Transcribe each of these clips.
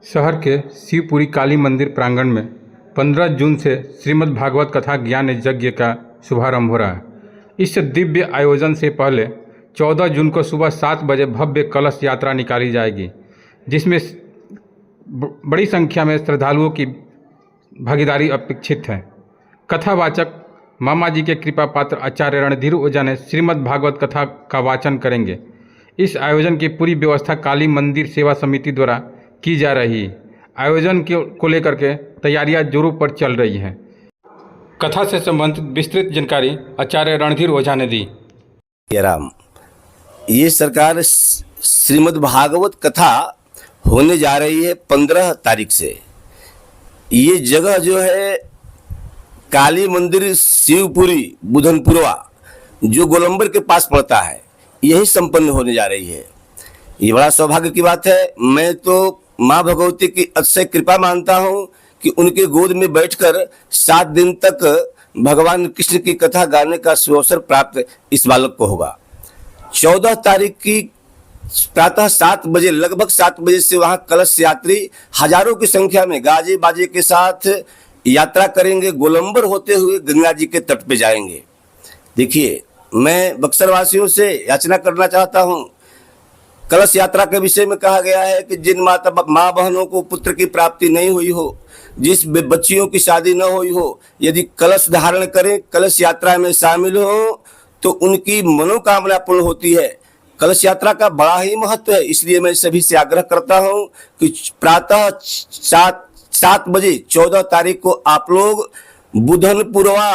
शहर के शिवपुरी काली मंदिर प्रांगण में 15 जून से श्रीमद् भागवत कथा ज्ञान यज्ञ का शुभारंभ हो रहा है। इस दिव्य आयोजन से पहले 14 जून को सुबह 7 बजे भव्य कलश यात्रा निकाली जाएगी, जिसमें बड़ी संख्या में श्रद्धालुओं की भागीदारी अपेक्षित है। कथावाचक मामा जी के कृपा पात्र आचार्य रणधीर ओझा ने श्रीमद् भागवत कथा का वाचन करेंगे। इस आयोजन की पूरी व्यवस्था काली मंदिर सेवा समिति द्वारा की जा रही है। आयोजन को लेकर के तैयारियां जोरों पर चल रही हैं। कथा से संबंधित विस्तृत जानकारी आचार्य रणधीर ओझा ने दी। राम, ये सरकार श्रीमद् भागवत कथा होने जा रही है 15 तारीख से। ये जगह जो है काली मंदिर शिवपुरी बुधनपुरवा, जो गोलंबर के पास पड़ता है, यही संपन्न होने जा रही है। ये बड़ा सौभाग्य की बात है। मैं तो माँ भगवती की अतिशय कृपा मानता हूँ कि उनके गोद में बैठकर 7 दिन तक भगवान कृष्ण की कथा गाने का सुअवसर प्राप्त इस बालक को होगा। 14 तारीख की प्रातः 7 बजे, लगभग 7 बजे से वहाँ कलश यात्री हजारों की संख्या में गाजे बाजे के साथ यात्रा करेंगे। गोलंबर होते हुए गंगा जी के तट पे जाएंगे। देखिए, मैं बक्सर वासियों से याचना करना चाहता हूँ। कलश यात्रा के विषय में कहा गया है कि जिन माँ बहनों को पुत्र की प्राप्ति नहीं हुई हो, जिस बच्चियों की शादी न हुई हो, यदि कलश धारण करें, कलश यात्रा में शामिल हो, तो उनकी मनोकामना पूर्ण होती है। कलश यात्रा का बड़ा ही महत्व है। इसलिए मैं सभी से आग्रह करता हूं कि प्रातः 7 बजे 14 तारीख को आप लोग बुधनपुरवा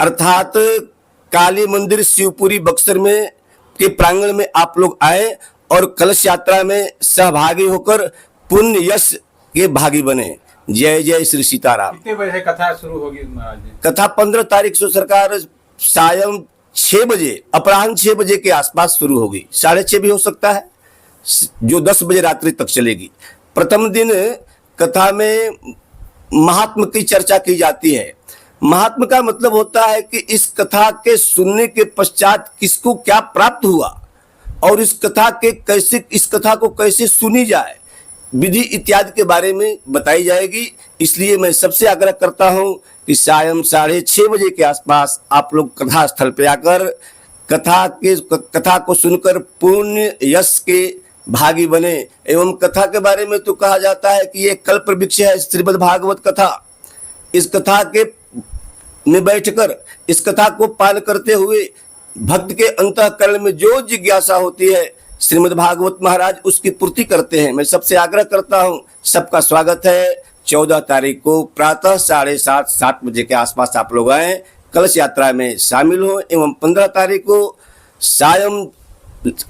अर्थात काली मंदिर शिवपुरी बक्सर में के प्रांगण में आप लोग आए और कलश यात्रा में सहभागी होकर पुण्य यश के भागी बने। जय जय श्री सीताराम। कितने बजे कथा शुरू होगी महाराज जी? कथा 15 तारीख से सरकार सायं 6 बजे, अपराह्न 6 बजे के आसपास शुरू होगी। 6:30 भी हो सकता है, जो 10 बजे रात्रि तक चलेगी। प्रथम दिन कथा में महात्म की चर्चा की जाती है। महात्म का मतलब होता है कि इस कथा के सुनने के पश्चात किसको क्या प्राप्त हुआ और इस कथा को कैसे सुनी जाए, विधि इत्यादि के बारे में बताई जाएगी। इसलिए मैं सबसे आग्रह करता हूं कि सायं 6:30 बजे के आसपास आप लोग कथा स्थल पर आकर कथा को सुनकर पुण्य यश के भागी बने। एवं कथा के बारे में तो कहा जाता है कि ये कल्प वृक्ष है श्रीमद् भागवत कथा। इस कथा के में बैठकर इस कथा को पान करते हुए भक्त के अंतःकरण में जो जिज्ञासा होती है, श्रीमद् भागवत महाराज उसकी पूर्ति करते हैं। मैं सबसे आग्रह करता हूं, सबका स्वागत है। 14 तारीख को प्रातः 7:30 बजे के आसपास आप लोग आए, कलश यात्रा में शामिल हो। एवं 15 तारीख को सायं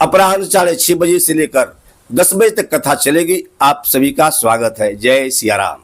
अपराह्न 6:30 बजे से लेकर 10 बजे तक कथा चलेगी। आप सभी का स्वागत है। जय सिया राम।